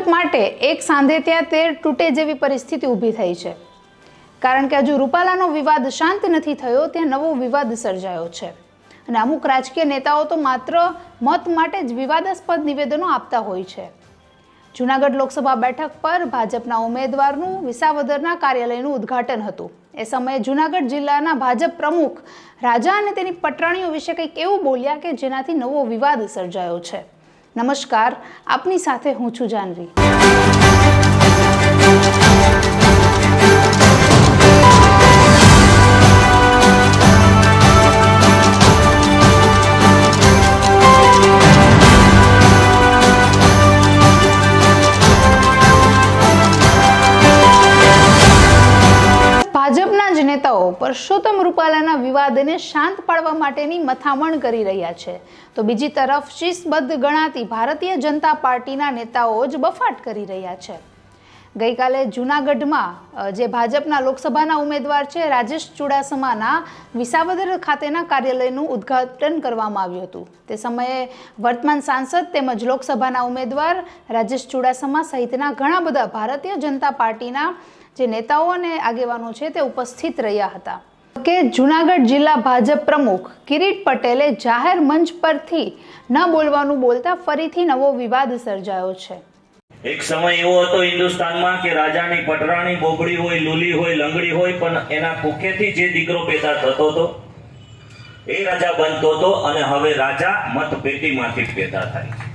ભાજપ માટે એક સાંધે ત્યાં તેર તૂટે જેવી પરિસ્થિતિ ઊભી થઈ છે, કારણ કે હજુ રૂપાલાનો વિવાદ શાંત નથી થયો, ત્યાં નવો વિવાદ સર્જાયો છે અને અમુક રાજકીય નેતાઓ તો માત્ર મત માટે જ વિવાદાસ્પદ નિવેદનો આપતા હોય છે. જૂનાગઢ લોકસભા બેઠક પર ભાજપના ઉમેદવારનું વિસાવદરના કાર્યાલયનું ઉદ્ઘાટન હતું. એ સમયે જૂનાગઢ જિલ્લાના ભાજપ પ્રમુખ રાજા અને તેની પટરાણીઓ વિશે કંઈક એવું બોલ્યા કે જેનાથી નવો વિવાદ સર્જાયો છે. નમસ્કાર, આપની સાથે હું છું જાનવી. ભાજપના જ નેતાઓ પરસોત્તમ રૂપાલાના વિવાદને શાંત પાડવા માટેની મથામણ કરી રહ્યા છે, તો બીજી તરફ શિસ્તબદ્ધ ગણાતી ભારતીય જનતા પાર્ટીના નેતાઓ જ બફાટ કરી રહ્યા છે. ગઈકાલે જૂનાગઢમાં જે ભાજપના લોકસભાના ઉમેદવાર છે રાજેશ ચુડાસમાના વિસાવદર ખાતેના કાર્યાલયનું ઉદ્ઘાટન કરવામાં આવ્યું હતું. તે સમયે વર્તમાન સાંસદ તેમજ લોકસભાના ઉમેદવાર રાજેશ ચુડાસમા સહિતના ઘણા બધા ભારતીય જનતા પાર્ટીના જે નેતાઓ અને આગેવાનો છે તે ઉપસ્થિત રહ્યા હતા. કે જૂનાગઢ જિલ્લા ભાજપ પ્રમુખ કિરીટ પટેલે જાહેર મંચ પરથી ન બોલવાનું બોલતા ફરીથી નવો વિવાદ સર્જાયો છે. એક સમય એવો હતો હિન્દુસ્તાનમાં કે રાજાની પટરાણી બોબડી હોય, લુલી હોય, લંગડી હોય, પણ એના કુખેથી જે દીકરો પેદા થતો હતો એ રાજા બનતો હતો અને હવે રાજા મતપેટીમાંથી પેદા થાય છે.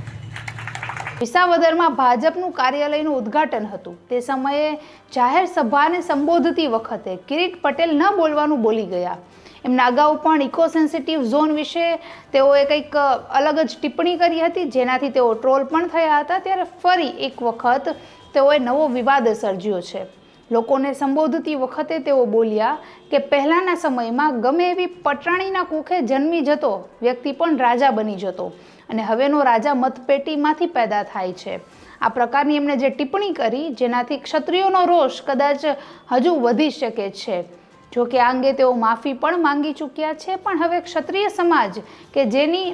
વિસાવદરમાં ભાજપનું કાર્યાલયનું ઉદ્ઘાટન હતું. તે સમયે જાહેર સભાને સંબોધતી વખતે કિરીટ પટેલ ન બોલવાનું બોલી ગયા. એમના અગાઉ પણ ઇકો સેન્સિટિવ ઝોન વિશે તેઓએ કંઈક અલગ જ ટિપ્પણી કરી હતી, જેનાથી તેઓ ટ્રોલ પણ થયા હતા. ત્યારે ફરી એક વખત તેઓએ નવો વિવાદ સર્જ્યો છે. લોકોને સંબોધતી વખતે તેઓ બોલ્યા કે પહેલાંના સમયમાં ગમે એવી પટરાણીના કુખે જન્મી જતો વ્યક્તિ પણ રાજા બની જતો અને હવેનો રાજા મતપેટીમાંથી પેદા થાય છે. આ પ્રકારની એમણે જે ટિપ્પણી કરી, જેનાથી ક્ષત્રિયોનો રોષ કદાચ હજુ વધી શકે છે. જો કે આ અંગે તેઓ માફી પણ માંગી ચૂક્યા છે, પણ હવે ક્ષત્રિય સમાજ કે જેની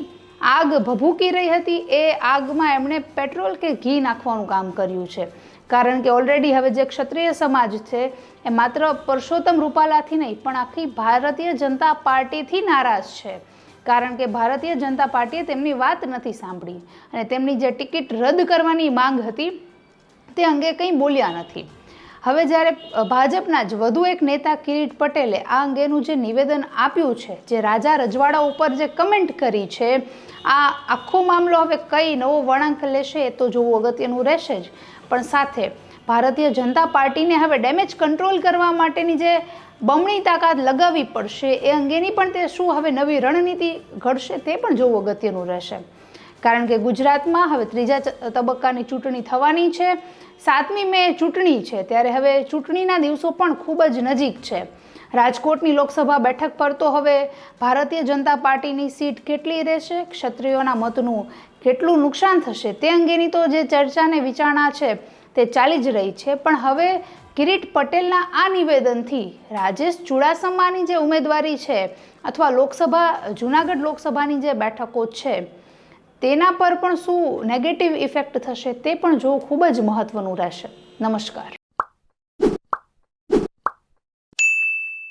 આગ ભભૂકી રહી હતી એ આગમાં એમણે પેટ્રોલ કે ઘી નાખવાનું કામ કર્યું છે. કારણ કે ઓલરેડી હવે જે ક્ષત્રિય સમાજ છે એ માત્ર પરસોત્તમ રૂપાલાથી નહીં પણ આખી ભારતીય જનતા પાર્ટીથી નારાજ છે. કારણ કે ભારતીય જનતા પાર્ટીએ તેમની વાત નથી સાંભળી અને તેમની જે ટિકિટ રદ કરવાની માંગ હતી તે અંગે કંઈ બોલ્યા નથી. હવે જ્યારે ભાજપના જ વધુ એક નેતા કિરીટ પટેલે આ અંગેનું જે નિવેદન આપ્યું છે, જે રાજા રજવાડા ઉપર જે કમેન્ટ કરી છે, આ આખો મામલો હવે કઈ નવો વળાંક લેશે એ તો જોવું અગત્યનું રહેશે જ. પણ સાથે ભારતીય જનતા પાર્ટીને હવે ડેમેજ કંટ્રોલ કરવા માટેની જે બમણી તાકાત લગાવવી પડશે એ અંગેની પણ તે શું હવે નવી રણનીતિ ઘડશે તે પણ જોવું અગત્યનું રહેશે. કારણ કે ગુજરાતમાં હવે ત્રીજા તબક્કાની ચૂંટણી થવાની છે. 7મી મે ચૂંટણી છે, ત્યારે હવે ચૂંટણીના દિવસો પણ ખૂબ જ નજીક છે. રાજકોટની લોકસભા બેઠક પર તો હવે ભારતીય જનતા પાર્ટીની સીટ કેટલી રહેશે, ક્ષત્રિયોના મતનું કેટલું નુકસાન થશે તે અંગેની તો જે ચર્ચા ને વિચારણા છે તે ચાલી જ રહી છે. પણ હવે કિરીટ પટેલના આ નિવેદનથી રાજેશ ચુડાસમાની જે ઉમેદવારી છે અથવા જૂનાગઢ લોકસભાની જે બેઠકો છે તેના પર પણ શું નેગેટિવ ઇફેક્ટ થશે તે પણ જોવું ખૂબ જ મહત્વનું રહેશે. નમસ્કાર.